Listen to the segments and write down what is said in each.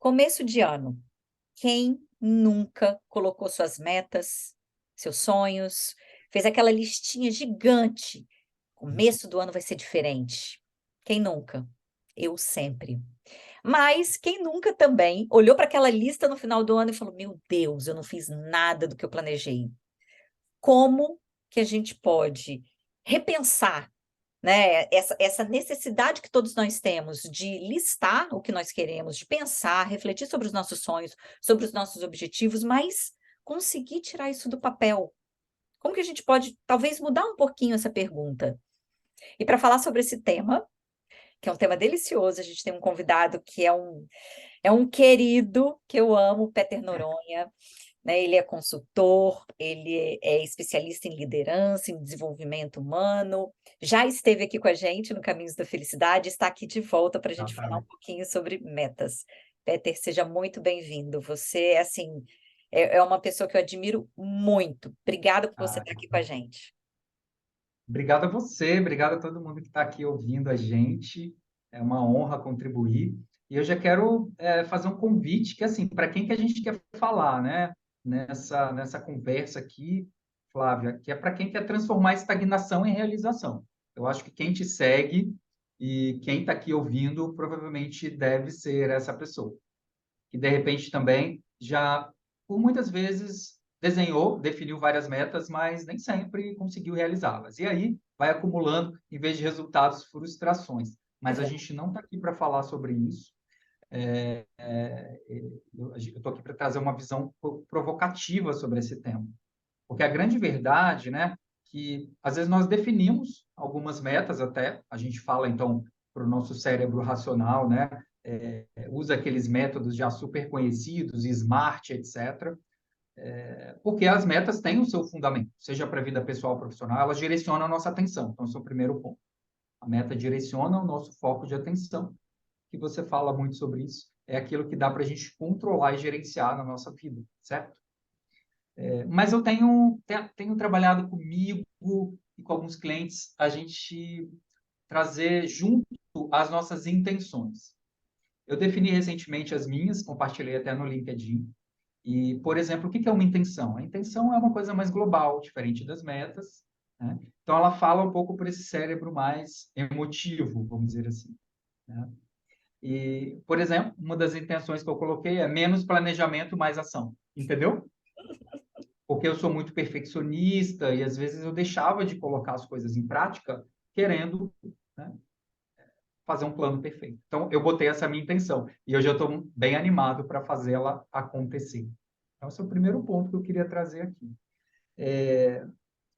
Começo de ano. Quem nunca colocou suas metas, seus sonhos, fez aquela listinha gigante? Começo do ano vai ser diferente. Quem nunca? Eu sempre. Mas quem nunca também olhou para aquela lista no final do ano e falou: "Meu Deus, eu não fiz nada do que eu planejei". Como que a gente pode repensar, né, essa necessidade que todos nós temos de listar o que nós queremos, de pensar, refletir sobre os nossos sonhos, sobre os nossos objetivos, mas conseguir tirar isso do papel. Como que a gente pode, talvez, mudar um pouquinho essa pergunta? E para falar sobre esse tema, que é um tema delicioso, a gente tem um convidado que é um querido, que eu amo, Peter Noronha, né, ele é consultor, ele é especialista em liderança, em desenvolvimento humano, já esteve aqui com a gente no Caminhos da Felicidade, está aqui de volta para a gente falar um Exatamente. pouquinho sobre metas. Peter, seja muito bem-vindo. Você, assim, é uma pessoa que eu admiro muito. Obrigada por você Ah, estar aqui com a gente. obrigado a você, obrigado a todo mundo que está aqui ouvindo a gente. É uma honra contribuir. E eu já quero fazer um convite que, assim, para quem que a gente quer falar, né? Nessa conversa aqui, Flávia, que é para quem quer transformar estagnação em realização. Eu acho que quem te segue e quem está aqui ouvindo provavelmente deve ser essa pessoa. Que de repente também já, por muitas vezes, desenhou, definiu várias metas, mas nem sempre conseguiu realizá-las. E aí vai acumulando, em vez de resultados, frustrações. É Mas a verdade. gente não está aqui para falar sobre isso. Eu estou aqui para trazer uma visão provocativa sobre esse tema. Porque a grande verdade, né, que às vezes nós definimos algumas metas até, a gente fala então para o nosso cérebro racional, né, usa aqueles métodos já super conhecidos, SMART, etc., porque as metas têm o seu fundamento, seja para a vida pessoal ou profissional, elas direcionam a nossa atenção. Então, esse é o primeiro ponto. A meta direciona o nosso foco de atenção, que você fala muito sobre isso, é aquilo que dá para a gente controlar e gerenciar na nossa vida, certo? Mas eu tenho trabalhado comigo e com alguns clientes a gente trazer junto as nossas intenções. Eu defini recentemente as minhas, compartilhei até no LinkedIn. E, por exemplo, o que é uma intenção? A intenção é uma coisa mais global, diferente das metas, né? Então, ela fala um pouco para esse cérebro mais emotivo, vamos dizer assim, né? E, por exemplo, uma das intenções que eu coloquei é menos planejamento, mais ação, entendeu? Porque eu sou muito perfeccionista e às vezes eu deixava de colocar as coisas em prática querendo, né, fazer um plano perfeito. Então, eu botei essa minha intenção e hoje eu estou bem animado para fazê-la acontecer. Então, esse é o primeiro ponto que eu queria trazer aqui.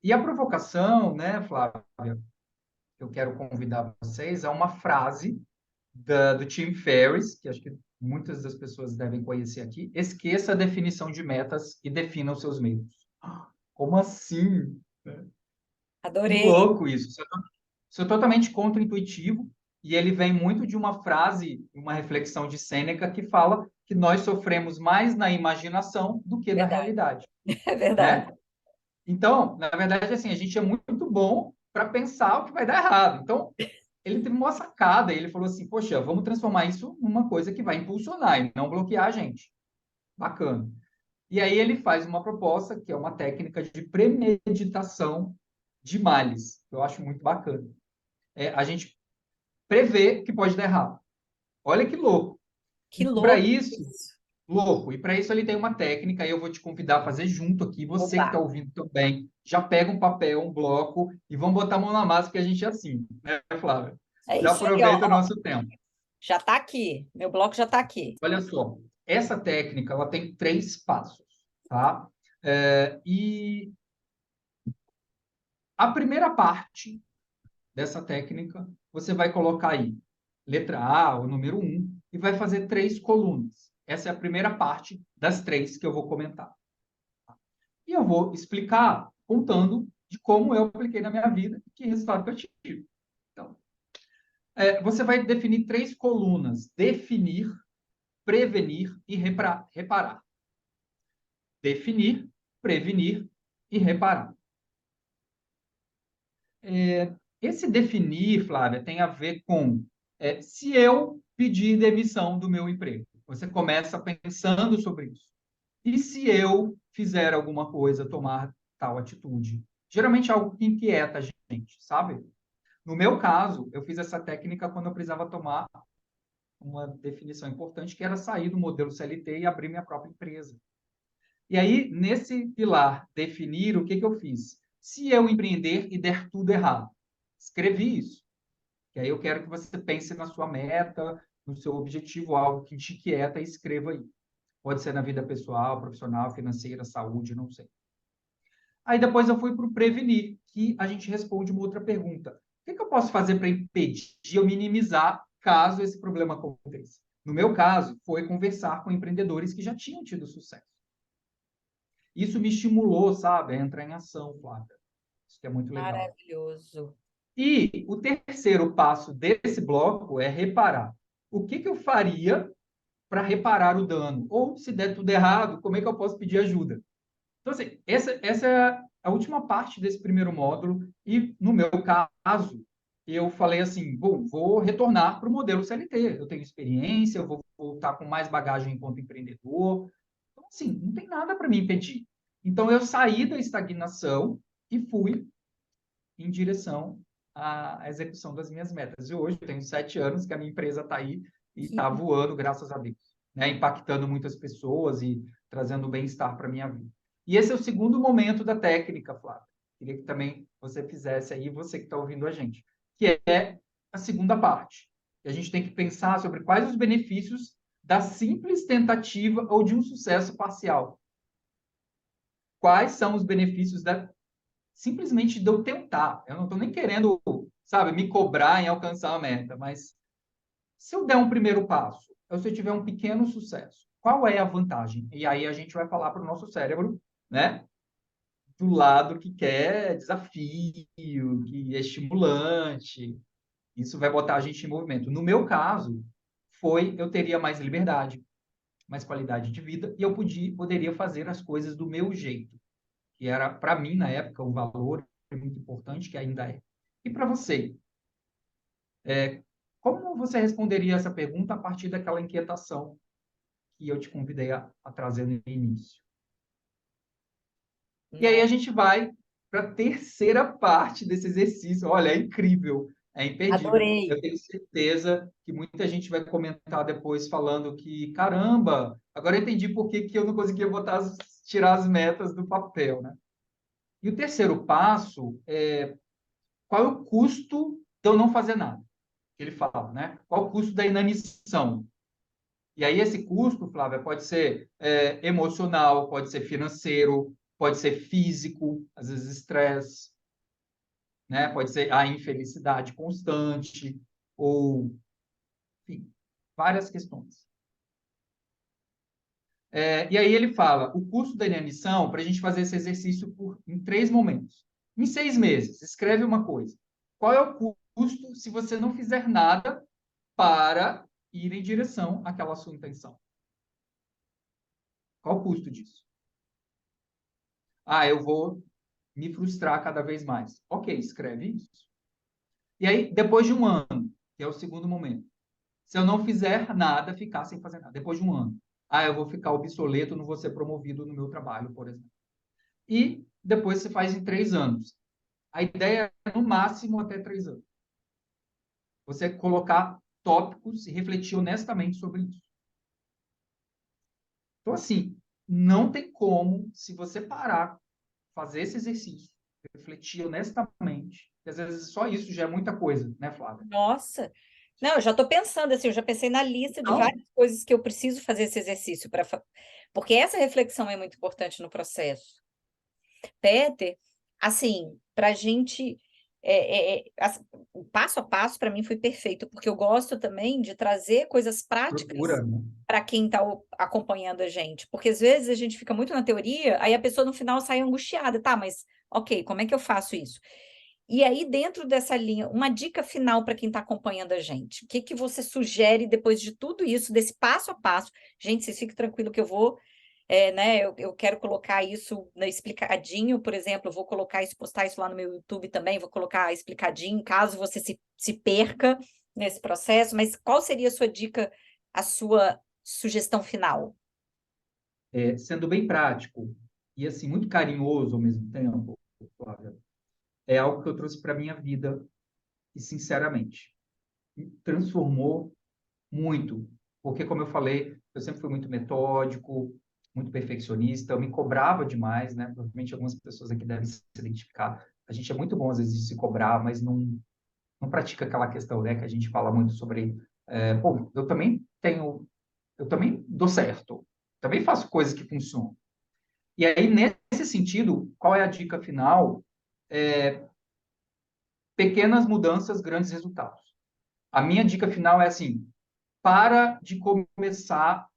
E a provocação, né, Flávia, que eu quero convidar vocês, é uma frase do Tim Ferriss, que acho que muitas das pessoas devem conhecer aqui. Esqueça a definição de metas e defina os seus meios. Como assim? Que Adorei. louco isso. Isso é totalmente contra-intuitivo e ele vem muito de uma frase, uma reflexão de Sêneca que fala que nós sofremos mais na imaginação do que na Verdade. realidade, É verdade. né? Então, na verdade, assim, a gente é muito bom para pensar o que vai dar errado. Então, ele teve uma sacada, ele falou assim, poxa, vamos transformar isso numa coisa que vai impulsionar e não bloquear a gente. Bacana. E aí ele faz uma proposta que é uma técnica de premeditação de males, que eu acho muito bacana. A gente prevê que pode dar errado. Olha que louco. Que E para louco isso, isso. louco, e para isso ele tem uma técnica, e eu vou te convidar a fazer junto aqui, você que Oba! está ouvindo também, já pega um papel, um bloco, e vamos botar a mão na massa que a gente é assim, né, Flávia? É Já isso aí, ó. aproveita o nosso tempo. Já está aqui. Meu bloco já está aqui. Olha só, essa técnica, ela tem 3 passos, tá? E a primeira parte dessa técnica, você vai colocar aí letra A, o número 1, e vai fazer 3 colunas. Essa é a primeira parte das 3 que eu vou comentar. E eu vou explicar contando de como eu apliquei na minha vida e que resultado que eu tive. Então, você vai definir 3 colunas: definir, prevenir e reparar. Definir, prevenir e reparar. Esse definir, Flávia, tem a ver com se eu pedir demissão do meu emprego. Você começa pensando sobre isso. E se eu fizer alguma coisa, tomar tal atitude? Geralmente é algo que inquieta a gente, sabe? No meu caso, eu fiz essa técnica quando eu precisava tomar uma definição importante, que era sair do modelo CLT e abrir minha própria empresa. E aí, nesse pilar, definir, o que que eu fiz? Se eu empreender e der tudo errado, escrevi isso. E aí eu quero que você pense na sua meta, no seu objetivo, algo que te inquieta, e escreva aí. Pode ser na vida pessoal, profissional, financeira, saúde, não sei. Aí depois eu fui para o prevenir, que a gente responde uma outra pergunta. O que que eu posso fazer para impedir ou minimizar caso esse problema aconteça? No meu caso, foi conversar com empreendedores que já tinham tido sucesso. Isso me estimulou, sabe, a entrar em ação, Flávia. Isso que é muito legal. Maravilhoso. E o terceiro passo desse bloco é reparar. O que que eu faria para reparar o dano? Ou, se der tudo errado, como é que eu posso pedir ajuda? Então, assim, essa é a última parte desse primeiro módulo. E, no meu caso, eu falei assim, bom, vou retornar para o modelo CLT. Eu tenho experiência, eu vou voltar com mais bagagem enquanto empreendedor. Então, assim, não tem nada para me impedir. Então, eu saí da estagnação e fui em direção à execução das minhas metas. E hoje, eu tenho 7 anos que a minha empresa está aí e Que está voando, graças a Deus, né? Impactando muitas pessoas e trazendo bem-estar para a minha vida. E esse é o segundo momento da técnica, Flávia. Queria que também você fizesse aí, você que está ouvindo a gente, que é a segunda parte. E a gente tem que pensar sobre quais os benefícios da simples tentativa ou de um sucesso parcial. Quais são os benefícios da simplesmente de eu tentar. Eu não estou nem querendo, sabe, me cobrar em alcançar a meta, mas se eu der um primeiro passo, ou se eu tiver um pequeno sucesso, qual é a vantagem? E aí a gente vai falar para o nosso cérebro, né? Do lado que quer desafio, que é estimulante. Isso vai botar a gente em movimento. No meu caso, eu teria mais liberdade, mais qualidade de vida, e eu poderia fazer as coisas do meu jeito, que era, para mim, na época, o valor muito importante, que ainda é. E para você, como você responderia essa pergunta a partir daquela inquietação que eu te convidei a trazer no início? E aí a não, gente vai para a terceira parte desse exercício. Olha, é incrível, é imperdível. adorei. Eu tenho certeza que muita gente vai comentar depois falando que, caramba, agora eu entendi por que eu não conseguia tirar as metas do papel, né? E o terceiro passo é qual é o custo de eu não fazer nada? Ele fala, né? Qual o custo da inanição? E aí esse custo, Flávia, pode ser emocional, pode ser financeiro, pode ser físico, às vezes estresse, né? Pode ser a infelicidade constante, ou, enfim, várias questões. E aí ele fala o custo da inanição para a gente fazer esse exercício em 3 momentos. Em 6 meses, escreve uma coisa. Qual é o custo se você não fizer nada para ir em direção àquela sua intenção? Qual o custo disso? Ah, eu vou me frustrar cada vez mais. Ok, escreve isso. E aí, depois de um ano, que é o segundo momento, se eu não fizer nada, ficar sem fazer nada. Depois de um ano, ah, eu vou ficar obsoleto, não vou ser promovido no meu trabalho, por exemplo. E depois você faz em 3 anos. A ideia é, no máximo, até 3 anos. Você colocar tópicos e refletir honestamente sobre isso. Então, assim, não tem como, se você parar, fazer esse exercício, refletir honestamente, que às vezes só isso já é muita coisa, né, Flávia? Nossa. Não, eu já estou pensando assim, eu já pensei na lista de Então, várias coisas que eu preciso fazer esse exercício para, porque essa reflexão é muito importante no processo. Peter, assim, para a gente, o passo a passo para mim foi perfeito, porque eu gosto também de trazer coisas práticas estrutura, né? para quem está acompanhando a gente, porque às vezes a gente fica muito na teoria, aí a pessoa no final sai angustiada, tá, mas ok, como é que eu faço isso? E aí, dentro dessa linha, uma dica final para quem está acompanhando a gente. O que que você sugere depois de tudo isso, desse passo a passo? Gente, vocês fiquem tranquilos que eu vou, né? Eu quero colocar isso explicadinho, por exemplo, eu vou colocar isso, postar isso lá no meu YouTube também, vou colocar explicadinho, caso você se perca, nesse processo, mas qual seria a sua dica, a sua sugestão final? Sendo bem prático e assim muito carinhoso ao mesmo tempo, Flávia, é algo que eu trouxe para minha vida e sinceramente me transformou muito, porque como eu falei, eu sempre fui muito metódico, muito perfeccionista, eu me cobrava demais, né? Provavelmente algumas pessoas aqui devem se identificar. A gente é muito bom às vezes de se cobrar, mas não pratica aquela questão, né, que a gente fala muito sobre, pô, eu também dou certo, também faço coisas que funcionam. E aí, nesse sentido, qual é a dica final? Pequenas mudanças, grandes resultados. A minha dica final é assim: para de começar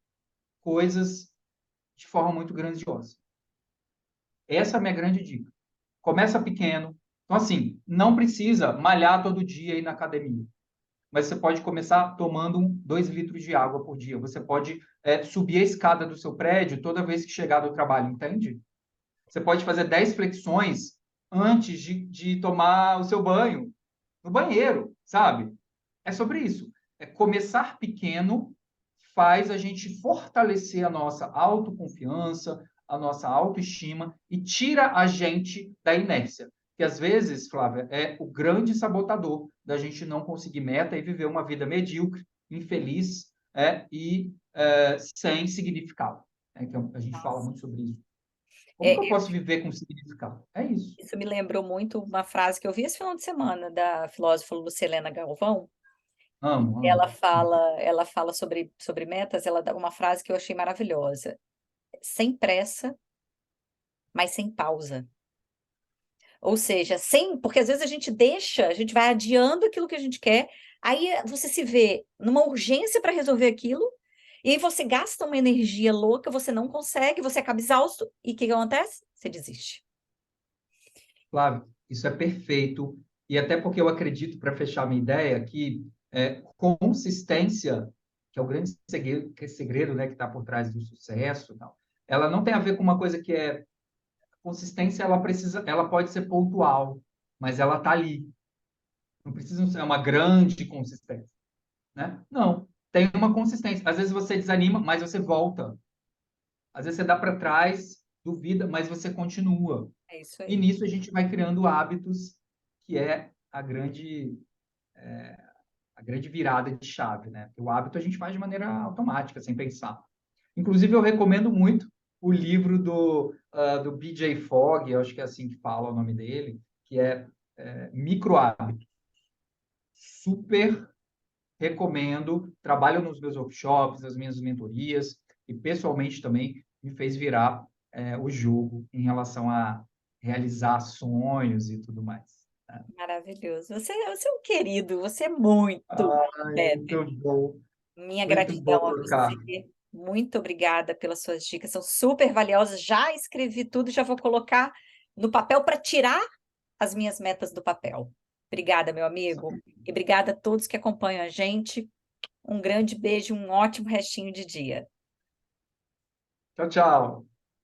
coisas de forma muito grandiosa. Essa é a minha grande dica. Começa pequeno. Então, assim, não precisa malhar todo dia e ir na academia. Mas você pode começar tomando 2 litros de água por dia. Você pode subir a escada do seu prédio toda vez que chegar do trabalho, entende? Você pode fazer 10 flexões antes de tomar o seu banho, no banheiro, sabe? É sobre isso. É começar pequeno faz a gente fortalecer a nossa autoconfiança, a nossa autoestima e tira a gente da inércia. Que às vezes, Flávia, é o grande sabotador da gente não conseguir meta e viver uma vida medíocre, infeliz sem significado. Que a gente fala Nossa. muito sobre isso. Como É, que eu posso viver com significado? É isso. isso me lembrou muito uma frase que eu vi esse final de semana da filósofa Lucilena Galvão. Amo, Ela amo. fala sobre metas, ela dá uma frase que eu achei maravilhosa: "Sem pressa, mas sem pausa". Ou seja, sem porque às vezes a gente vai adiando aquilo que a gente quer, aí você se vê numa urgência para resolver aquilo, e aí você gasta uma energia louca, você não consegue, você acaba exausto, e o que que acontece? Você desiste. Flávio, isso é perfeito. E até porque eu acredito, para fechar minha ideia, que consistência, que é o grande segredo, né, que está por trás do sucesso, tal, ela não tem a ver com uma coisa que é consistência, ela pode ser pontual, mas ela está ali. Não precisa ser uma grande consistência, né? Não, tem uma consistência. Às vezes você desanima, mas você volta. Às vezes você dá para trás, duvida, mas você continua. É isso E aí. nisso a gente vai criando hábitos, que é a grande virada de chave, né? O hábito a gente faz de maneira automática, sem pensar. Inclusive, eu recomendo muito o livro do BJ Fogg, eu acho que é assim que fala o nome dele, que é Micro Hábitos. Super recomendo, trabalho nos meus workshops, nas minhas mentorias, e pessoalmente também me fez virar o jogo em relação a realizar sonhos e tudo mais. Né? Maravilhoso. Você é um querido, você é muito, Ai, Pepe. muito bom, Minha muito bom gratidão a trocar. você. Muito obrigada pelas suas dicas, são super valiosas. Já escrevi tudo, já vou colocar no papel para tirar as minhas metas do papel. Obrigada, meu amigo, e obrigada a todos que acompanham a gente. Um grande beijo, um ótimo restinho de dia. Tchau, tchau.